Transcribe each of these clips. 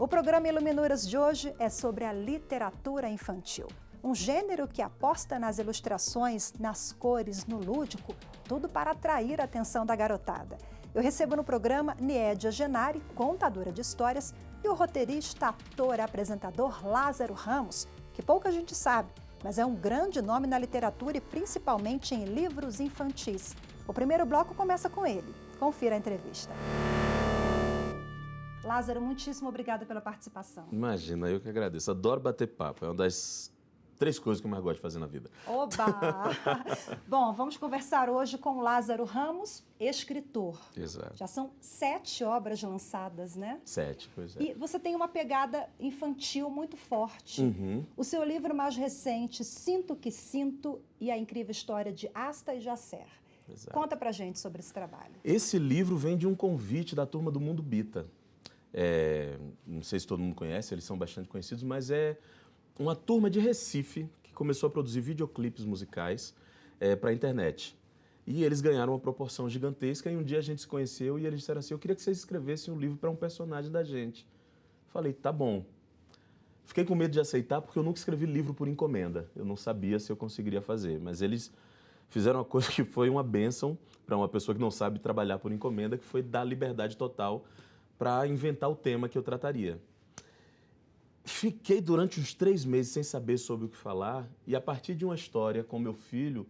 O programa Iluminuras de hoje é sobre a literatura infantil. Um gênero que aposta nas ilustrações, nas cores, no lúdico, tudo para atrair a atenção da garotada. Eu recebo no programa Niédia Genari, contadora de histórias, e o roteirista, ator e apresentador Lázaro Ramos, que pouca gente sabe, mas é um grande nome na literatura e principalmente em livros infantis. O primeiro bloco começa com ele. Confira a entrevista. Lázaro, muitíssimo obrigada pela participação. Imagina, eu que agradeço. Adoro bater papo. É uma das 3 coisas que eu mais gosto de fazer na vida. Oba! Bom, vamos conversar hoje com Lázaro Ramos, escritor. Exato. Já são 7 obras lançadas, né? 7, pois é. E você tem uma pegada infantil muito forte. O seu livro mais recente, Sinto que Sinto, e a incrível história de Asta e Jacer. Exato. Conta pra gente sobre esse trabalho. Esse livro vem de um convite da turma do Mundo Bita. Não sei se todo mundo conhece, eles são bastante conhecidos, mas é uma turma de Recife que começou a produzir videoclipes musicais para a internet. E eles ganharam uma proporção gigantesca e um dia a gente se conheceu e eles disseram assim, eu queria que vocês escrevessem um livro para um personagem da gente. Falei, tá bom. Fiquei com medo de aceitar porque eu nunca escrevi livro por encomenda. Eu não sabia se eu conseguiria fazer, mas eles fizeram uma coisa que foi uma bênção para uma pessoa que não sabe trabalhar por encomenda, que foi dar liberdade total para inventar o tema que eu trataria. Fiquei durante uns 3 meses sem saber sobre o que falar e a partir de uma história com meu filho,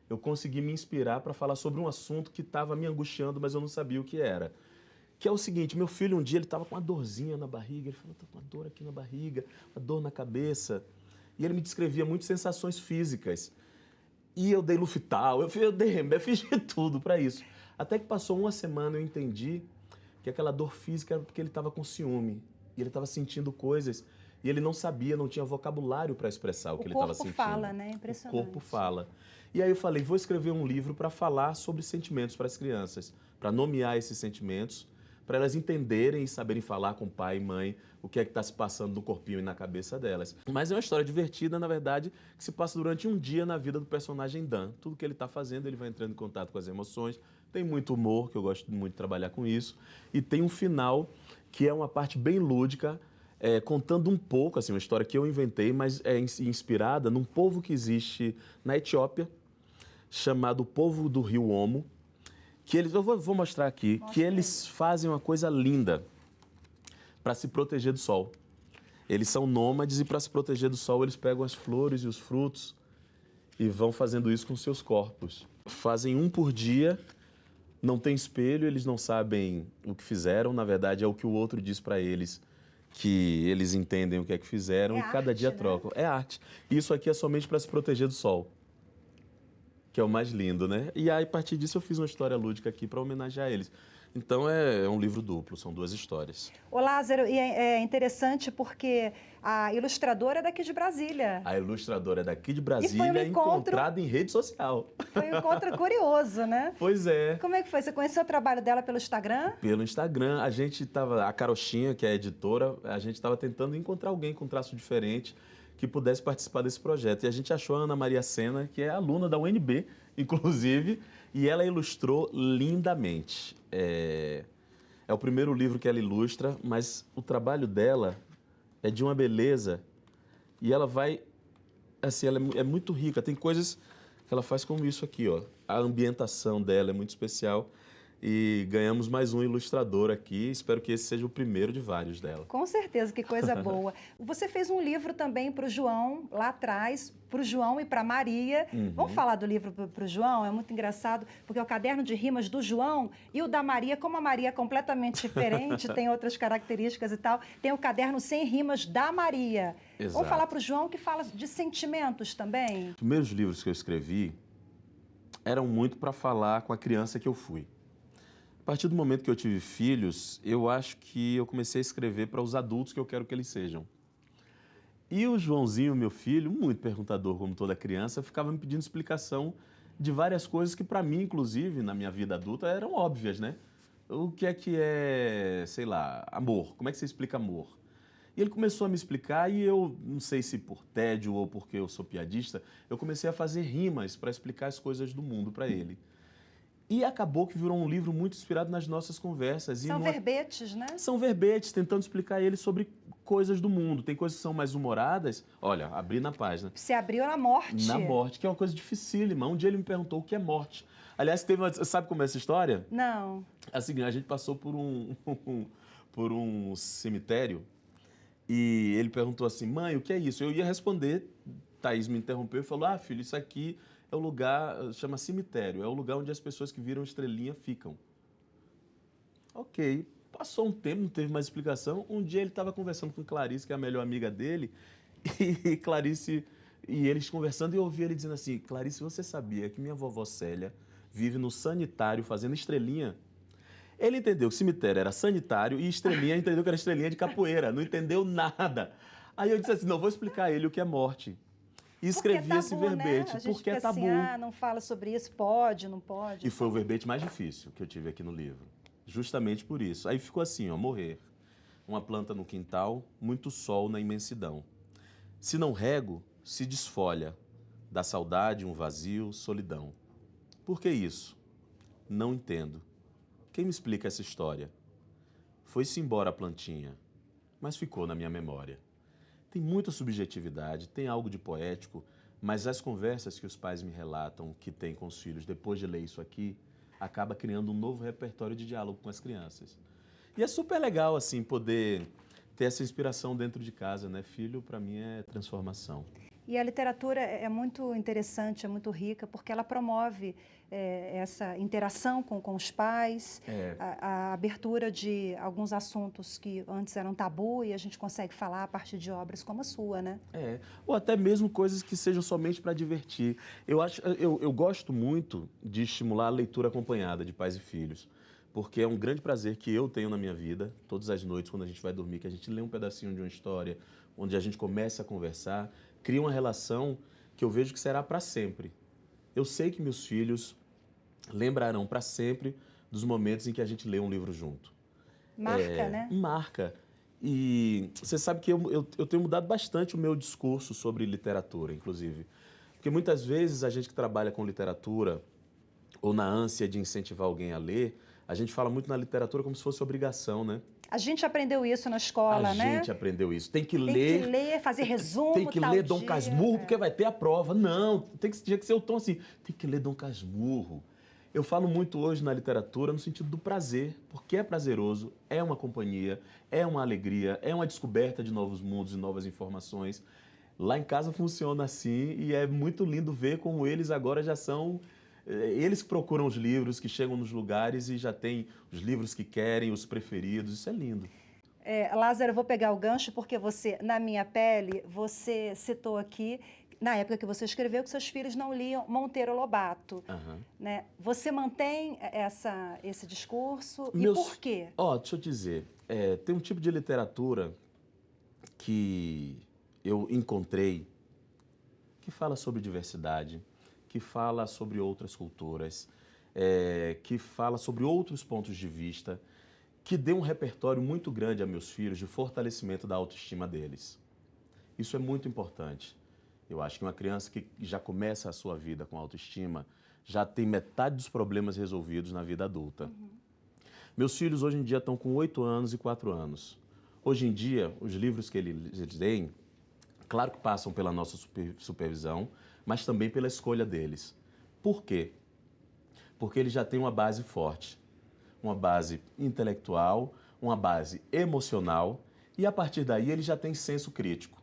eu consegui me inspirar para falar sobre um assunto que estava me angustiando, mas eu não sabia o que era. Que é o seguinte, meu filho um dia ele estava com uma dorzinha na barriga, ele falou, estou com uma dor aqui na barriga, uma dor na cabeça. E ele me descrevia muitas sensações físicas. E eu dei Luftal, eu dei remédio, fiz de tudo para isso. Até que passou uma semana eu entendi que aquela dor física era porque ele estava com ciúme. E ele estava sentindo coisas e ele não sabia, não tinha vocabulário para expressar o que ele estava sentindo. O corpo fala, né? Impressionante. O corpo fala. E aí eu falei, vou escrever um livro para falar sobre sentimentos para as crianças, para nomear esses sentimentos, para elas entenderem e saberem falar com pai e mãe o que é que está se passando no corpinho e na cabeça delas. Mas é uma história divertida, na verdade, que se passa durante um dia na vida do personagem Dan. Tudo que ele está fazendo, ele vai entrando em contato com as emoções. Tem muito humor, que eu gosto muito de trabalhar com isso. E tem um final, que é uma parte bem lúdica, contando um pouco, assim, uma história que eu inventei, mas é inspirada num povo que existe na Etiópia, chamado Povo do Rio Omo, que eles, eu vou mostrar aqui, que eles fazem uma coisa linda para se proteger do sol. Eles são nômades e para se proteger do sol eles pegam as flores e os frutos e vão fazendo isso com seus corpos. Fazem um por dia, não tem espelho, eles não sabem o que fizeram, na verdade é o que o outro diz para eles, que eles entendem o que é que fizeram e cada dia trocam. É arte. Isso aqui é somente para se proteger do sol, que é o mais lindo, né? E aí, a partir disso, eu fiz uma história lúdica aqui para homenagear eles. Então, é um livro duplo, são 2 histórias. Ô Lázaro, e é interessante porque a ilustradora é daqui de Brasília. A ilustradora é daqui de Brasília, encontrada em rede social. Foi um encontro curioso, né? Pois é. Como é que foi? Você conheceu o trabalho dela pelo Instagram? Pelo Instagram. A gente estava, a Carochinha, que é a editora, a gente estava tentando encontrar alguém com traço diferente que pudesse participar desse projeto. E a gente achou a Ana Maria Sena, que é aluna da UNB, inclusive, e ela ilustrou lindamente. É o primeiro livro que ela ilustra, mas o trabalho dela é de uma beleza e ela vai, assim, ela é muito rica. Tem coisas que ela faz como isso aqui, ó. A ambientação dela é muito especial. E ganhamos mais um ilustrador aqui, espero que esse seja o primeiro de vários dela. Com certeza, que coisa boa. Você fez um livro também para o João, lá atrás, para o João e para a Maria. Vamos falar do livro para o João? É muito engraçado, porque é o caderno de rimas do João e o da Maria, como a Maria é completamente diferente, tem outras características e tal, tem o caderno sem rimas da Maria. Exato. Vamos falar para o João, que fala de sentimentos também. Os primeiros livros que eu escrevi eram muito para falar com a criança que eu fui. A partir do momento que eu tive filhos, eu acho que eu comecei a escrever para os adultos que eu quero que eles sejam. E o Joãozinho, meu filho, muito perguntador como toda criança, ficava me pedindo explicação de várias coisas que para mim, inclusive, na minha vida adulta, eram óbvias, né? O que é, sei lá, amor? Como é que você explica amor? E ele começou a me explicar e eu, não sei se por tédio ou porque eu sou piadista, eu comecei a fazer rimas para explicar as coisas do mundo para ele. E acabou que virou um livro muito inspirado nas nossas conversas. São verbetes, né? São verbetes, tentando explicar ele sobre coisas do mundo. Tem coisas que são mais humoradas. Olha, abri na página. Você abriu na morte. Na morte, que é uma coisa dificílima. Um dia ele me perguntou o que é morte. Aliás, sabe como é essa história? Não. É a seguinte, a gente passou por por um cemitério e ele perguntou assim, mãe, o que é isso? Eu ia responder, Thaís me interrompeu e falou, ah, filho, isso aqui é o lugar, chama cemitério, é o lugar onde as pessoas que viram estrelinha ficam. Ok, passou um tempo, não teve mais explicação. Um dia ele estava conversando com Clarice, que é a melhor amiga dele, e Clarice e eles conversando e eu ouvi ele dizendo assim, Clarice, você sabia que minha vovó Célia vive no sanitário fazendo estrelinha? Ele entendeu que cemitério era sanitário e estrelinha entendeu que era estrelinha de capoeira, não entendeu nada. Aí eu disse assim, não, vou explicar a ele o que é morte. E escrevi tabu, esse verbete, né? A gente porque é fica tabu. assim, ah, não fala sobre isso, pode, não pode. E foi o verbete mais difícil que eu tive aqui no livro. Justamente por isso. Aí ficou assim, ó, morrer. Uma planta no quintal, muito sol na imensidão. Se não rego, se desfolha. Da saudade, um vazio, solidão. Por que isso? Não entendo. Quem me explica essa história? Foi-se embora a plantinha, mas ficou na minha memória. Tem muita subjetividade, tem algo de poético, mas as conversas que os pais me relatam que têm com os filhos depois de ler isso aqui, acaba criando um novo repertório de diálogo com as crianças. E é super legal, assim, poder ter essa inspiração dentro de casa, né? Filho, para mim, é transformação. E a literatura é muito interessante, é muito rica, porque ela promove essa interação com os pais, a abertura de alguns assuntos que antes eram tabu e a gente consegue falar a partir de obras como a sua, né? Ou até mesmo coisas que sejam somente para divertir. Eu gosto muito de estimular a leitura acompanhada de pais e filhos, porque é um grande prazer que eu tenho na minha vida, todas as noites, quando a gente vai dormir, que a gente lê um pedacinho de uma história, onde a gente começa a conversar, cria uma relação que eu vejo que será para sempre. Eu sei que meus filhos lembrarão para sempre dos momentos em que a gente lê um livro junto. Marca, né? Marca. E você sabe que eu tenho mudado bastante o meu discurso sobre literatura, inclusive. Porque muitas vezes a gente que trabalha com literatura, ou na ânsia de incentivar alguém a ler, a gente fala muito na literatura como se fosse obrigação, né? A gente aprendeu isso na escola, né? A gente aprendeu isso. Tem que ler. Tem que ler, fazer resumo, tem que ler Dom Casmurro, porque vai ter a prova. Não, tinha que ser o tom assim. Tem que ler Dom Casmurro. Eu falo muito hoje na literatura no sentido do prazer, porque é prazeroso, é uma companhia, é uma alegria, é uma descoberta de novos mundos e novas informações. Lá em casa funciona assim e é muito lindo ver como eles agora já são... Eles que procuram os livros, que chegam nos lugares e já têm os livros que querem, os preferidos. Isso é lindo. Lázaro, eu vou pegar o gancho porque você, na minha pele, você citou aqui, na época que você escreveu, que seus filhos não liam Monteiro Lobato. Né? Você mantém esse discurso e por quê? Deixa eu dizer, tem um tipo de literatura que eu encontrei que fala sobre diversidade, que fala sobre outras culturas, que fala sobre outros pontos de vista, que dê um repertório muito grande a meus filhos de fortalecimento da autoestima deles. Isso é muito importante. Eu acho que uma criança que já começa a sua vida com autoestima já tem metade dos problemas resolvidos na vida adulta. Meus filhos hoje em dia estão com 8 anos e 4 anos. Hoje em dia, os livros que eles leem, claro que passam pela nossa supervisão, mas também pela escolha deles. Por quê? Porque eles já têm uma base forte, uma base intelectual, uma base emocional, e a partir daí eles já têm senso crítico.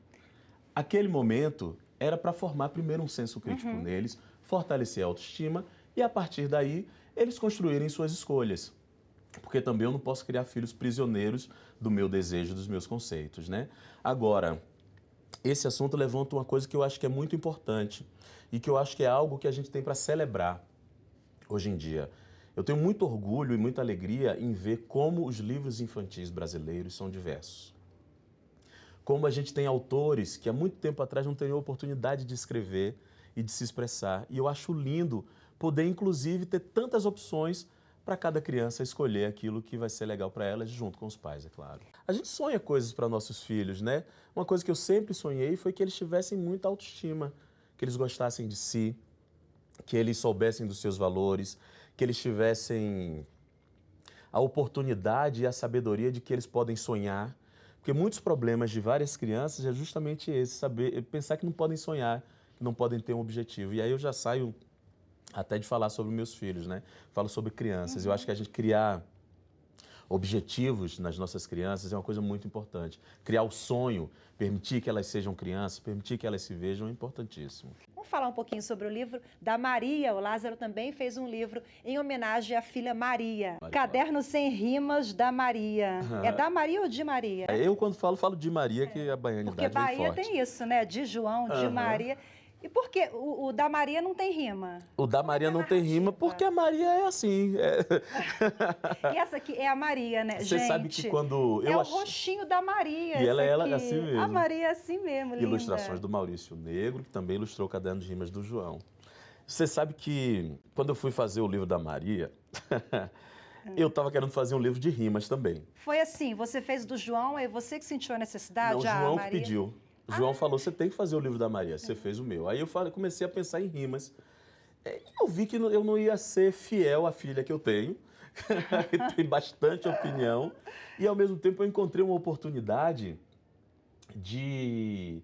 Aquele momento era para formar primeiro um senso crítico neles, fortalecer a autoestima, e a partir daí eles construírem suas escolhas. Porque também eu não posso criar filhos prisioneiros do meu desejo, dos meus conceitos, né? Agora, esse assunto levanta uma coisa que eu acho que é muito importante e que eu acho que é algo que a gente tem para celebrar hoje em dia. Eu tenho muito orgulho e muita alegria em ver como os livros infantis brasileiros são diversos. Como a gente tem autores que há muito tempo atrás não teriam oportunidade de escrever e de se expressar. E eu acho lindo poder, inclusive, ter tantas opções para cada criança escolher aquilo que vai ser legal para elas, junto com os pais, é claro. A gente sonha coisas para nossos filhos, né? Uma coisa que eu sempre sonhei foi que eles tivessem muita autoestima, que eles gostassem de si, que eles soubessem dos seus valores, que eles tivessem a oportunidade e a sabedoria de que eles podem sonhar. Porque muitos problemas de várias crianças é justamente esse, pensar que não podem sonhar, que não podem ter um objetivo. E aí eu já saio até de falar sobre meus filhos, né? Falo sobre crianças. Eu acho que a gente criar objetivos nas nossas crianças é uma coisa muito importante. Criar o sonho, permitir que elas sejam crianças, permitir que elas se vejam é importantíssimo. Vamos falar um pouquinho sobre o livro da Maria. O Lázaro também fez um livro em homenagem à filha Maria. Caderno Sem Rimas da Maria. É da Maria ou de Maria? Eu, quando falo de Maria, que a baianidade Porque Bahia forte. tem isso, né? De João, de Maria. E por que o da Maria não tem rima? O da Maria não tem rima porque a Maria é assim. E essa aqui é a Maria, né, Você gente? sabe que quando eu o rostinho da Maria. E ela aqui. É assim mesmo. A Maria é assim mesmo, linda. Ilustrações do Maurício Negro, que também ilustrou o Caderno de Rimas do João. Você sabe que quando eu fui fazer o livro da Maria, eu estava querendo fazer um livro de rimas também. Foi assim, você fez do João, aí você que sentiu a necessidade? Não, o João que Maria... pediu. O João falou, você tem que fazer o livro da Maria, você fez o meu. Aí eu comecei a pensar em rimas. Eu vi que eu não ia ser fiel à filha que eu tenho, que tem bastante opinião, e ao mesmo tempo eu encontrei uma oportunidade de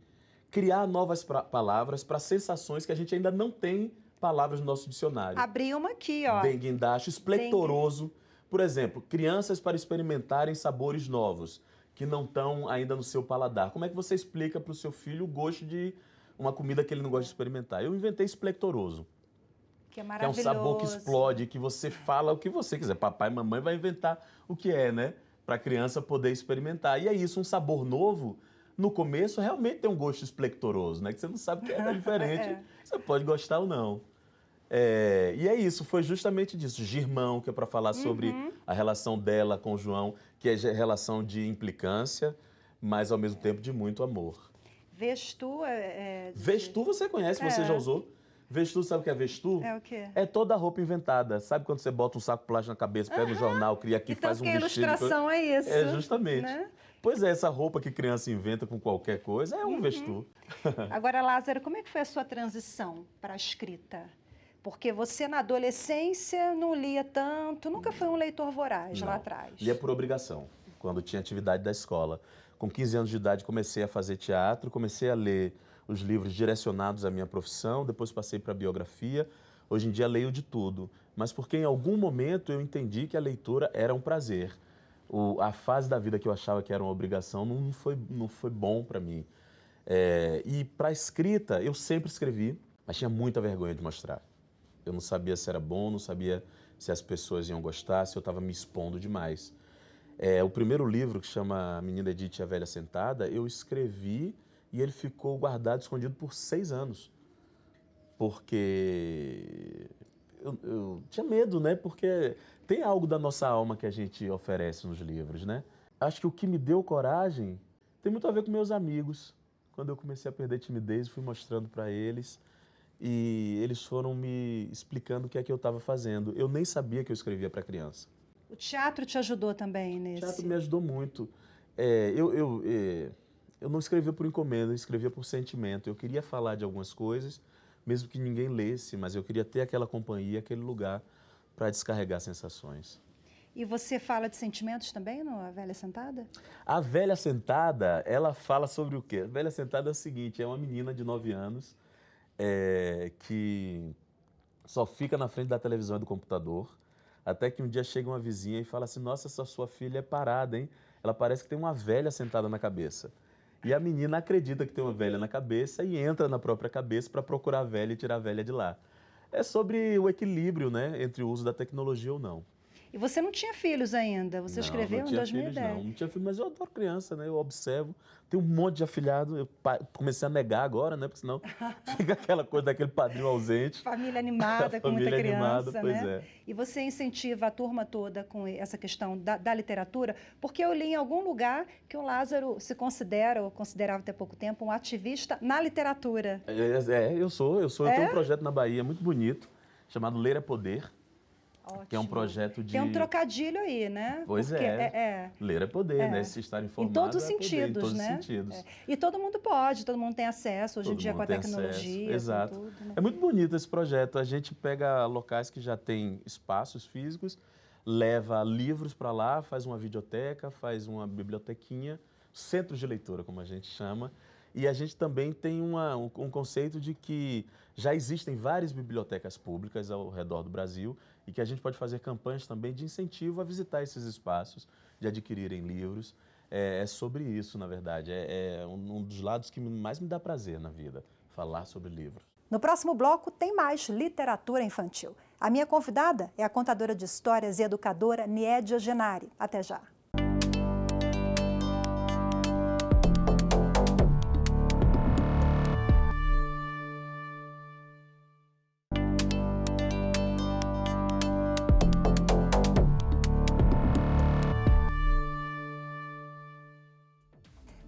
criar novas palavras para sensações que a gente ainda não tem palavras no nosso dicionário. Abri uma aqui, ó. Denguindaste, esplectoroso. Por exemplo, crianças para experimentarem sabores novos que não estão ainda no seu paladar. Como é que você explica para o seu filho o gosto de uma comida que ele não gosta de experimentar? Eu inventei esplectoroso. Que é Que é um maravilhoso. sabor que explode, que você fala o que você quiser. Papai e mamãe vai inventar o que é, né? Para a criança poder experimentar. E é isso, um sabor novo, no começo, realmente tem um gosto esplectoroso, né? Que você não sabe que é diferente. Você pode gostar ou não. E é isso, foi justamente disso. Girmão, que é para falar sobre a relação dela com o João, que é relação de implicância, mas ao mesmo tempo de muito amor. Vestu Vestu você conhece, você já usou? Vestu, sabe o que é vestu? É o quê? É toda a roupa inventada. Sabe quando você bota um saco plástico na cabeça, pega no jornal, cria aqui, então, faz um vestido? vestido... Ilustração é isso. É, justamente. Né? Pois é, essa roupa que criança inventa com qualquer coisa é um vestu. Agora, Lázaro, como é que foi a sua transição para a escrita? Porque você, na adolescência, não lia tanto, nunca foi um leitor voraz lá atrás. Lia por obrigação, quando tinha atividade da escola. Com 15 anos de idade, comecei a fazer teatro, comecei a ler os livros direcionados à minha profissão, depois passei para a biografia. Hoje em dia leio de tudo, mas porque em algum momento eu entendi que a leitura era um prazer. A fase da vida que eu achava que era uma obrigação não foi bom para mim. E para a escrita, eu sempre escrevi, mas tinha muita vergonha de mostrar. Eu não sabia se era bom, não sabia se as pessoas iam gostar, se eu estava me expondo demais. O primeiro livro, que chama A Menina Edith e a Velha Sentada, eu escrevi e ele ficou guardado, escondido por 6 anos. Porque eu tinha medo, né? Porque tem algo da nossa alma que a gente oferece nos livros, né? Acho que o que me deu coragem tem muito a ver com meus amigos. Quando eu comecei a perder timidez, fui mostrando para eles. E eles foram me explicando o que é que eu estava fazendo. Eu nem sabia que eu escrevia para criança. O teatro te ajudou também nesse? O teatro me ajudou muito. Eu não escrevia por encomenda, eu escrevia por sentimento. Eu queria falar de algumas coisas, mesmo que ninguém lesse, mas eu queria ter aquela companhia, aquele lugar para descarregar sensações. E você fala de sentimentos também no A Velha Sentada? A Velha Sentada, ela fala sobre o quê? A Velha Sentada é o seguinte, é uma menina de 9 anos, que só fica na frente da televisão e do computador, até que um dia chega uma vizinha e fala assim, nossa, essa sua filha é parada, hein? Ela parece que tem uma velha sentada na cabeça. E a menina acredita que tem uma velha na cabeça e entra na própria cabeça para procurar a velha e tirar a velha de lá. É sobre o equilíbrio, né, entre o uso da tecnologia ou não. E você não tinha filhos ainda, você escreveu em 2010. Não tinha filhos, mas eu adoro criança, né? Eu observo, tem um monte de afilhado, eu comecei a negar agora, né? Porque senão fica aquela coisa daquele padrinho ausente. Família animada, com muita criança, animada, né? Pois é. E você incentiva a turma toda com essa questão da literatura, porque eu li em algum lugar que o Lázaro se considera, ou considerava até pouco tempo, um ativista na literatura. Eu sou. Eu tenho um projeto na Bahia muito bonito, chamado Ler é Poder. Ótimo. Que é um projeto de... Tem um trocadilho aí, né? Pois porque ler é poder, né? Se estar informado em todos os é poder, sentidos, em todos os né? sentidos. E todo mundo pode, todo mundo tem acesso hoje em Todo dia mundo com a tem tecnologia. acesso. Exato. Com tudo, né? É muito bonito esse projeto. A gente pega locais que já têm espaços físicos, leva livros para lá, faz uma videoteca, faz uma bibliotequinha, centros de leitura, como a gente chama. E a gente também tem um conceito de que já existem várias bibliotecas públicas ao redor do Brasil e que a gente pode fazer campanhas também de incentivo a visitar esses espaços, de adquirirem livros. É sobre isso, na verdade. É um dos lados que mais me dá prazer na vida, falar sobre livros. No próximo bloco tem mais literatura infantil. A minha convidada é a contadora de histórias e educadora Niédia Genari. Até já.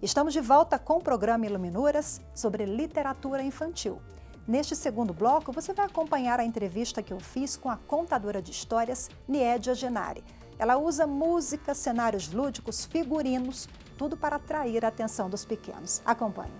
Estamos de volta com o programa Iluminuras sobre literatura infantil. Neste segundo bloco, você vai acompanhar a entrevista que eu fiz com a contadora de histórias, Niédia Genari. Ela usa música, cenários lúdicos, figurinos, tudo para atrair a atenção dos pequenos. Acompanhe.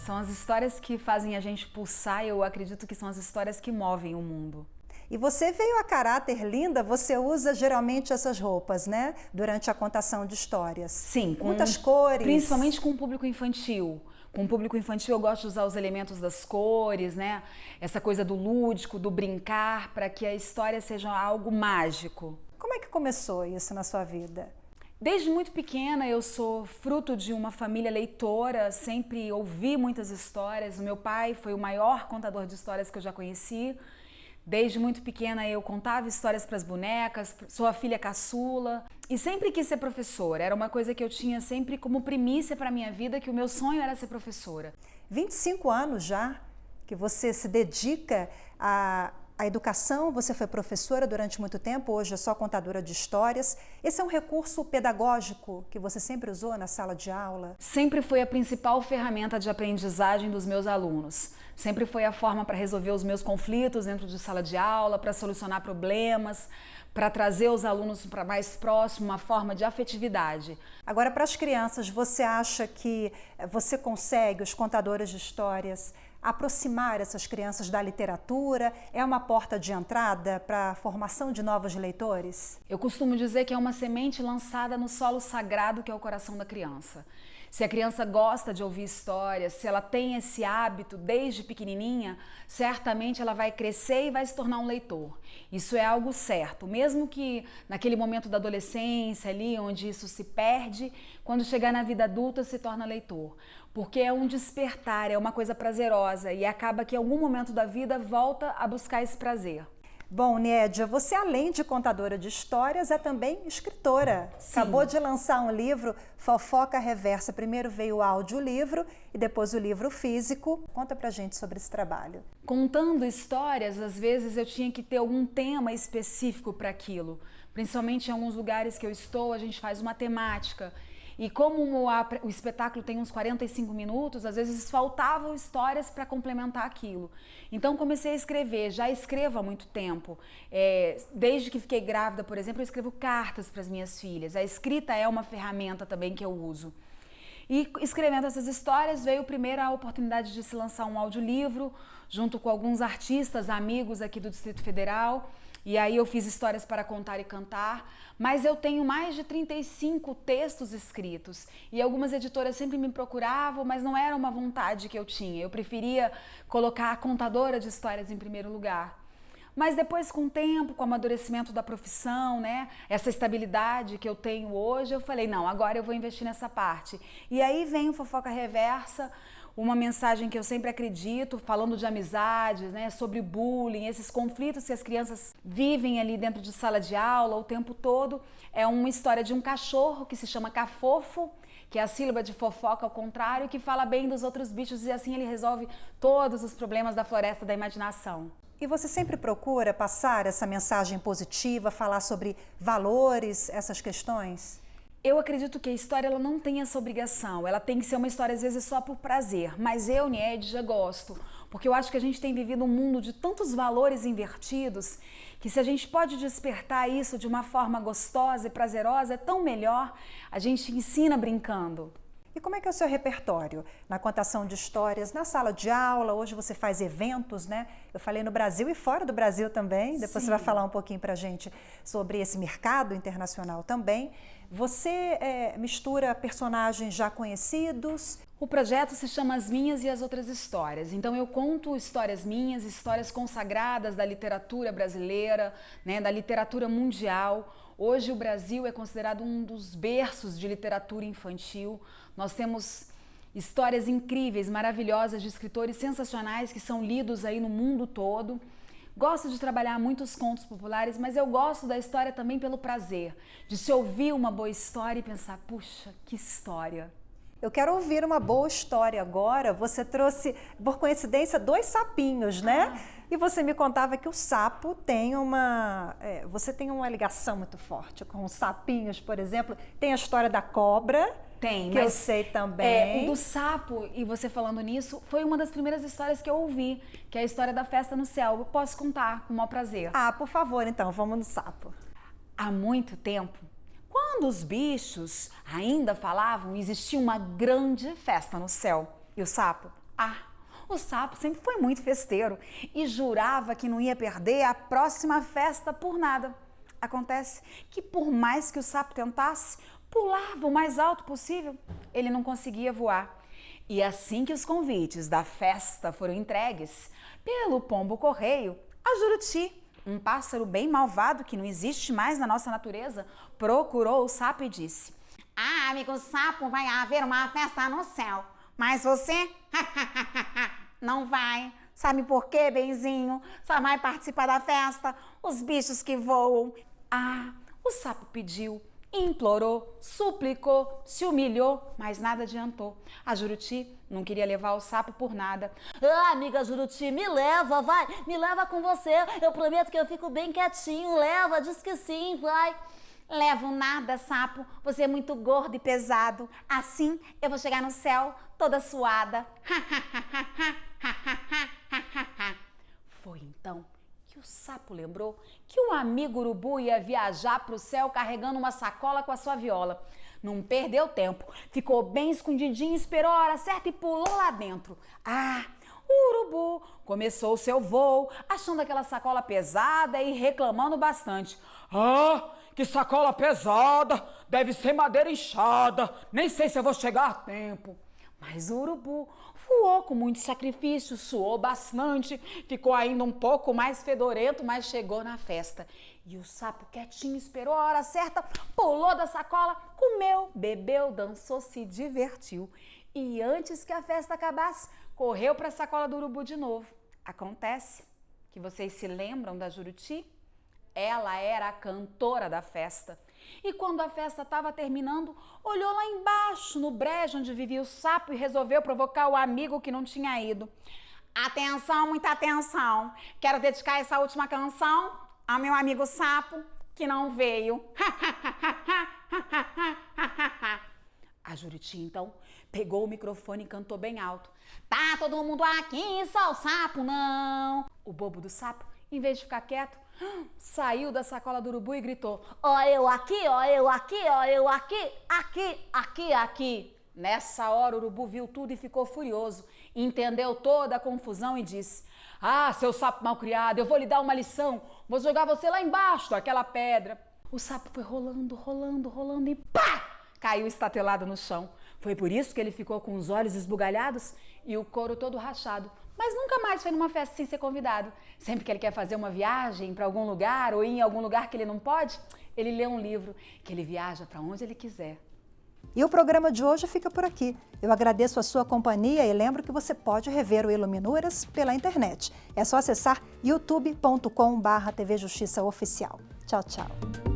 São as histórias que fazem a gente pulsar e eu acredito que são as histórias que movem o mundo. E você veio a caráter linda, você usa geralmente essas roupas, né? Durante a contação de histórias. Sim, com muitas cores. Principalmente com o público infantil. Com o público infantil eu gosto de usar os elementos das cores, né? Essa coisa do lúdico, do brincar, para que a história seja algo mágico. Como é que começou isso na sua vida? Desde muito pequena eu sou fruto de uma família leitora, sempre ouvi muitas histórias. O meu pai foi o maior contador de histórias que eu já conheci. Desde muito pequena eu contava histórias para as bonecas, sou a filha caçula e sempre quis ser professora. Era uma coisa que eu tinha sempre como primícia para a minha vida, que o meu sonho era ser professora. 25 anos já que você se dedica à educação, você foi professora durante muito tempo, hoje é só contadora de histórias. Esse é um recurso pedagógico que você sempre usou na sala de aula? Sempre foi a principal ferramenta de aprendizagem dos meus alunos. Sempre foi a forma para resolver os meus conflitos dentro de sala de aula, para solucionar problemas, para trazer os alunos para mais próximo, uma forma de afetividade. Agora, para as crianças, você acha que você consegue, os contadores de histórias, aproximar essas crianças da literatura? É uma porta de entrada para a formação de novos leitores? Eu costumo dizer que é uma semente lançada no solo sagrado que é o coração da criança. Se a criança gosta de ouvir histórias, se ela tem esse hábito desde pequenininha, certamente ela vai crescer e vai se tornar um leitor. Isso é algo certo, mesmo que naquele momento da adolescência ali, onde isso se perde, quando chegar na vida adulta se torna leitor. Porque é um despertar, é uma coisa prazerosa e acaba que em algum momento da vida volta a buscar esse prazer. Bom, Niédia, você além de contadora de histórias, é também escritora. Sim. Acabou de lançar um livro, Fofoca Reversa. Primeiro veio o audiolivro e depois o livro físico. Conta pra gente sobre esse trabalho. Contando histórias, às vezes eu tinha que ter algum tema específico para aquilo. Principalmente em alguns lugares que eu estou, a gente faz uma temática. E como o espetáculo tem uns 45 minutos, às vezes faltavam histórias para complementar aquilo. Então comecei a escrever, já escrevo há muito tempo. Desde que fiquei grávida, por exemplo, eu escrevo cartas para as minhas filhas. A escrita é uma ferramenta também que eu uso. E escrevendo essas histórias veio primeiro a oportunidade de se lançar um audiolivro, junto com alguns artistas, amigos aqui do Distrito Federal. E aí eu fiz histórias para contar e cantar, mas eu tenho mais de 35 textos escritos e algumas editoras sempre me procuravam, mas não era uma vontade que eu tinha. Eu preferia colocar a contadora de histórias em primeiro lugar. Mas depois, com o tempo, com o amadurecimento da profissão, né, essa estabilidade que eu tenho hoje, eu falei, não, agora eu vou investir nessa parte. E aí vem o Fofoca Reversa, uma mensagem que eu sempre acredito, falando de amizades, né, sobre bullying, esses conflitos que as crianças vivem ali dentro de sala de aula o tempo todo. É uma história de um cachorro que se chama Cafofo, que é a sílaba de fofoca ao contrário, que fala bem dos outros bichos e assim ele resolve todos os problemas da floresta da imaginação. E você sempre procura passar essa mensagem positiva, falar sobre valores, essas questões? Eu acredito que a história ela não tem essa obrigação, ela tem que ser uma história às vezes só por prazer, mas eu, Niédia, gosto, porque eu acho que a gente tem vivido um mundo de tantos valores invertidos que se a gente pode despertar isso de uma forma gostosa e prazerosa, é tão melhor. A gente ensina brincando. E como é que é o seu repertório? Na contação de histórias, na sala de aula, hoje você faz eventos, né? Eu falei no Brasil e fora do Brasil também, depois Sim. você vai falar um pouquinho pra gente sobre esse mercado internacional também. Você mistura personagens já conhecidos? O projeto se chama As Minhas e as Outras Histórias. Então eu conto histórias minhas, histórias consagradas da literatura brasileira, né, da literatura mundial. Hoje o Brasil é considerado um dos berços de literatura infantil. Nós temos histórias incríveis, maravilhosas, de escritores sensacionais que são lidos aí no mundo todo. Gosto de trabalhar muitos contos populares, mas eu gosto da história também pelo prazer, de se ouvir uma boa história e pensar, puxa, que história! Eu quero ouvir uma boa história agora. Você trouxe, por coincidência, 2 sapinhos, né? E você me contava que o sapo tem você tem uma ligação muito forte com os sapinhos, por exemplo. Tem a história da cobra. Tem, que eu sei também. O do sapo, e você falando nisso, foi uma das primeiras histórias que eu ouvi, que é a história da festa no céu. Eu posso contar com o maior prazer. Ah, por favor, então, vamos no sapo. Há muito tempo, quando os bichos ainda falavam, existia uma grande festa no céu. E o sapo? O sapo sempre foi muito festeiro e jurava que não ia perder a próxima festa por nada. Acontece que por mais que o sapo tentasse, pulava o mais alto possível, ele não conseguia voar. E assim que os convites da festa foram entregues pelo pombo correio, a Juruti, um pássaro bem malvado que não existe mais na nossa natureza, procurou o sapo e disse: Ah, amigo sapo, vai haver uma festa no céu, mas você não vai. Sabe por quê, benzinho? Só vai participar da festa os bichos que voam. O sapo pediu, implorou, suplicou, se humilhou, mas nada adiantou. A Juruti não queria levar o sapo por nada. Amiga Juruti, me leva, vai, me leva com você. Eu prometo que eu fico bem quietinho, leva, diz que sim, vai. Levo nada, sapo, você é muito gordo e pesado. Assim eu vou chegar no céu toda suada. Foi então que o sapo lembrou que o amigo urubu ia viajar para o céu carregando uma sacola com a sua viola. Não perdeu tempo, ficou bem escondidinho, esperou a hora certa e pulou lá dentro. O urubu começou o seu voo, achando aquela sacola pesada e reclamando bastante. Que sacola pesada, deve ser madeira inchada, nem sei se eu vou chegar a tempo. Mas o urubu voou com muito sacrifício, suou bastante, ficou ainda um pouco mais fedorento, mas chegou na festa. E o sapo quietinho esperou a hora certa, pulou da sacola, comeu, bebeu, dançou, se divertiu. E antes que a festa acabasse, correu para a sacola do urubu de novo. Acontece que vocês se lembram da Juruti? Ela era a cantora da festa. E quando a festa estava terminando, olhou lá embaixo, no brejo onde vivia o sapo e resolveu provocar o amigo que não tinha ido. Atenção, muita atenção. Quero dedicar essa última canção ao meu amigo sapo que não veio. A Juruti, então, pegou o microfone e cantou bem alto. Tá todo mundo aqui, só o sapo não. O bobo do sapo, em vez de ficar quieto, saiu da sacola do urubu e gritou: Ó eu aqui, ó eu aqui, ó eu aqui, aqui. Nessa hora o urubu viu tudo e ficou furioso, entendeu toda a confusão e disse: seu sapo malcriado, eu vou lhe dar uma lição, vou jogar você lá embaixo daquela pedra. O sapo foi rolando e pá! Caiu estatelado no chão. Foi por isso que ele ficou com os olhos esbugalhados e o couro todo rachado. Mas nunca mais foi numa festa sem ser convidado. Sempre que ele quer fazer uma viagem para algum lugar ou ir em algum lugar que ele não pode, ele lê um livro, que ele viaja para onde ele quiser. E o programa de hoje fica por aqui. Eu agradeço a sua companhia e lembro que você pode rever o Iluminuras pela internet. É só acessar youtube.com/TV Justiça Oficial. Tchau, tchau.